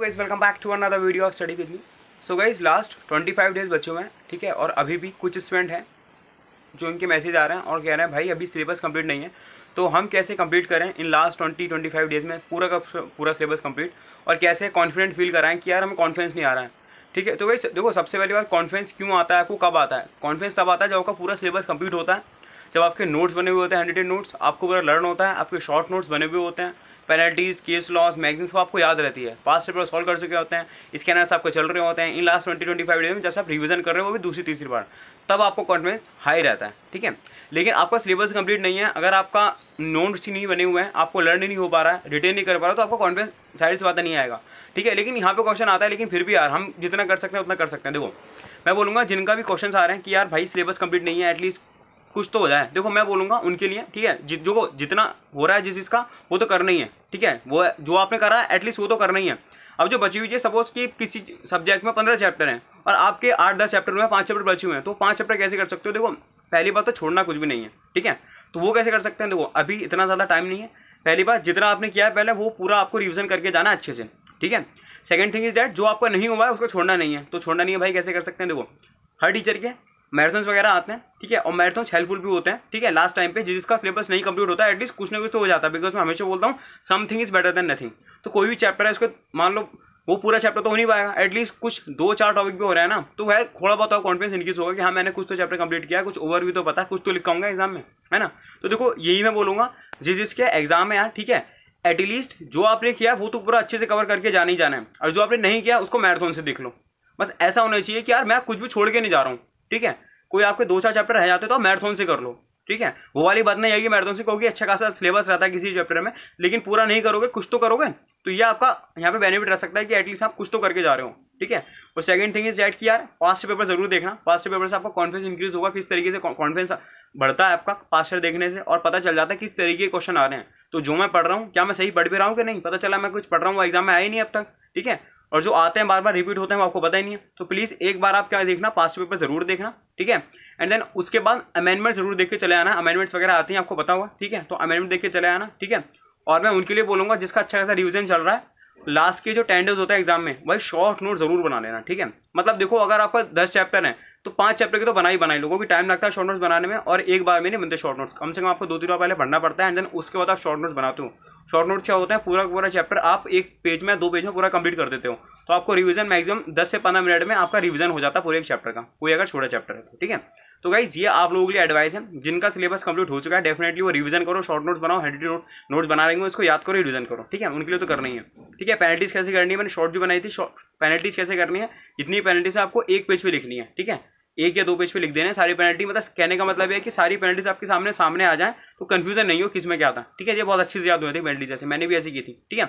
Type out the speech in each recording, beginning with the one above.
Guys welcome back to another video of study with me. So guys last 25 days बचे हुए हैं, ठीक है। और अभी भी कुछ स्टूडेंट हैं जो इनके मैसेज आ रहे हैं और कह रहे हैं भाई अभी सिलेबस कंप्लीट नहीं है, तो हम कैसे कंप्लीट करें इन लास्ट 20-25 डेज में पूरा का पूरा सिलेबस कंप्लीट, और कैसे कॉन्फिडेंट फील कराएं कि यार हमें कॉन्फिडेंस नहीं आ रहा है, ठीक है। तो गाइस देखो, सबसे पहली बात, कॉन्फिडेंस क्यों आता है, आपको कब आता है? कॉन्फिडेंस तब आता है जब आपका पूरा सिलेबस कंप्लीट होता है, जब आपके नोट्स बने हुए होते हैं, हैंड नोट्स, आपको पूरा लर्न होता है, आपके शॉर्ट नोट्स बने हुए होते हैं, पेनल्टीज, केस लॉस, मैगजीन्स आपको याद रहती है, पास्ट पेपर सॉल्व कर चुके होते हैं, स्कैनर्स आपको चल रहे होते हैं। इन लास्ट 20-25 डेज में जैसे आप रिवीजन कर रहे हो वो भी दूसरी तीसरी बार, तब आपको कॉन्फिडेंस हाई रहता है, ठीक है। लेकिन आपका सिलेबस कंप्लीट नहीं है, अगर आपका नोट्स ही नहीं बने हुए हैं, आपको लर्न ही नहीं हो पा रहा है, रिटेन नहीं कर पा रहा, तो आपको कॉन्फिडेंस साइड से बात नहीं आएगा, ठीक है। लेकिन यहाँ पे क्वेश्चन आता है, लेकिन फिर भी यार हम जितना कर सकते हैं उतना कर सकते हैं। देखो मैं बोलूँगा जिनका भी क्वेश्चन आ रहे हैं कि यार भाई सिलेबस कंप्लीट नहीं है, एटलीस्ट कुछ तो हो जाए, देखो मैं बोलूँगा उनके लिए, ठीक है, जो जितना हो रहा है जिस चीज़ का वो तो करना ही है, ठीक है। वो जो आपने करा है एटलीस्ट वो तो करना ही है। अब जो बची हुई है, सपोज कि किसी सब्जेक्ट में 15 चैप्टर हैं और आपके 8-10 चैप्टर में 5 चैप्टर बचे हुए हैं, तो 5 चैप्टर कैसे कर सकते हो? देखो पहली बात तो छोड़ना कुछ भी नहीं है, ठीक है। तो वो कैसे कर सकते हैं? देखो अभी इतना ज़्यादा टाइम नहीं है। पहली बात, जितना आपने किया है पहले वो पूरा आपको रिविजन करके जाना अच्छे से, ठीक है। सेकंड थिंग इज डैट, जो आपका नहीं हुआ है उसको छोड़ना नहीं है। तो छोड़ना नहीं है भाई, कैसे कर सकते हैं? देखो हर टीचर के मैराथन्स वगैरह आते हैं, ठीक है, और मैराथन्स हेल्पफुल भी होते हैं, ठीक है। लास्ट टाइम पे जिसका सिलेबस नहीं कंप्लीट होता है, एटलीस्ट कुछ ना कुछ तो हो जाता है, बिकॉज मैं हमेशा बोलता हूँ something is better than nothing. तो कोई भी चैप्टर है उसको मान लो वो पूरा चैप्टर तो हो नहीं पाएगा, एटलीस्ट कुछ 2-4 टॉपिक भी हो रहा है ना, तो वह थोड़ा बहुत कॉन्फिडेंस इंक्रीज होगा कि हाँ मैंने कुछ तो चैप्टर कंप्लीट किया, कुछ ओवर भी तो पता, कुछ तो लिखाऊंगा एग्जाम में, है ना। तो देखो यही मैं बोलूँगा, जिसके एग्जाम में यार, ठीक है, एटलीस्ट जो आपने किया वो तो पूरा अच्छे से कवर करके जाना ही जाना है, और जो आपने नहीं किया उसको मैराथन से देख लो। बस ऐसा होना चाहिए कि यार मैं कुछ भी छोड़ के नहीं जा रहा हूँ, ठीक है। कोई आपके 2-4 चैप्टर रह जाते तो आप मैराथन से कर लो, ठीक है। वो वाली बात नहीं आएगी मैराथन से, क्योंकि अच्छा खासा सिलेबस रहता है किसी चैप्टर में, लेकिन पूरा नहीं करोगे कुछ तो करोगे, तो ये आपका यहाँ पे बेनिफिट रह सकता है कि एटलीस्ट आप कुछ तो करके जा रहे हो, ठीक है। और सेकंड थिंग इज दैट कि यार पास्ट पेपर जरूर देखना, पास्ट पेपर से आपका कॉन्फिडेंस इंक्रीज होगा, किस तरीके से कॉन्फिडेंस बढ़ता है आपका पास्ट पेपर देखने से, और पता चल जाता है किस तरीके के क्वेश्चन आ रहे हैं। तो जो मैं पढ़ रहा हूँ क्या मैं सही पढ़ भी रहा हूँ कि नहीं, पता चला मैं कुछ पढ़ रहा हूँ वो एग्जाम में आया ही नहीं अब तक, ठीक है। और जो आते हैं बार बार रिपीट होते हैं वो आपको पता ही नहीं है। तो प्लीज़ एक बार आप क्या देखना, पास्ट पेपर जरूर देखना, ठीक है। एंड देन उसके बाद अमेंडमेंट जरूर देख के चले आना, अमेंडमेंट्स वगैरह आती हैं आपको पता होगा, ठीक है। तो अमेंडमेंट देख के चले आना, ठीक है। और मैं उनके लिए बोलूँगा जिसका अच्छा खासा रिविजन चल रहा है, लास्ट के जो 10 डेज होता है एग्जाम में, वही शॉर्ट नोट जरूर बना लेना, ठीक है। मतलब देखो अगर आपका 10 चैप्टर है तो 5 चैप्टर के तो बना ही लोगों की टाइम लगता है शॉर्ट नोट्स बनाने में, और एक बार में नहीं बनते शॉर्ट नोट्स, कम से कम आपको 2-3 बार पहले पढ़ना पड़ता है, एंड देन उसके बाद आप शॉर्ट नोट्स बनाते हो। शॉर्ट नोट्स क्या होता है, पूरा चैप्टर आप एक पेज में 2 पेज में पूरा कंप्लीट कर देते हो, तो आपको रिवीजन मैक्सिमम 10 से 15 मिनट में आपका रिवीजन हो जाता है पूरे एक चैप्टर का, कोई अगर छोटा चैप्टर है तो, ठीक है। तो गाइज ये आप लोगों के लिए एडवाइस है, जिनका सिलेबस कंप्लीट हो चुका है डेफिनेटली वो रिवीजन करो, शॉर्ट नोट्स बनाओ, हैंड नोट्स बना रहेंगे उसको याद करो, रिवीजन करो, ठीक है। उनके लिए तो करना ही है, ठीक है। पेनल्टीज कैसे करनी है, मैंने शॉर्ट भी बनाई थी, पेनल्टीज कैसे करनी है, जितनी पेनल्टीज आपको एक पेज पे लिखनी है, ठीक है, 1 या 2 पेज पे लिख देना है सारी पेनल्टी। मतलब कहने का मतलब है कि सारी पेनल्टीज आपके सामने आ जाए, तो कंफ्यूजन नहीं हो किस में क्या था, ठीक है। ये बहुत अच्छी से याद हुई थी पेनल्टी, जैसे मैंने भी ऐसी की थी, ठीक है।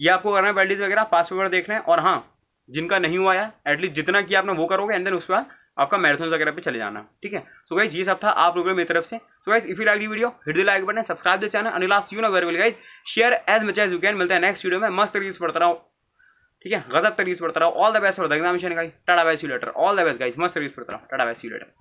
ये आपको करना है पेनल्टीज वगैरह, पास पेपर देखना है, और हाँ जिनका नहीं हुआ है एटलीस्ट जितना किया आपने वो करोगे, एंड देन उसके बाद आपका मैराथन वगैरह पे चले जाना, ठीक है। सो गाइस ये सब था आप लोगों मेरी तरफ से। So guys if you like the video hit the like button, subscribe the channel, and last you know very well guys, share as much as you can. मिलते हैं नेक्स्ट वीडियो में, मस्त तरीके से पढ़ता रहो, ठीक है, गजब तरीके से पढ़ता रहो। All the best for the examination guys, tata bye see you later, all the best guys, मस्त तरीके से पढ़ता रहो, tata bye see you letter.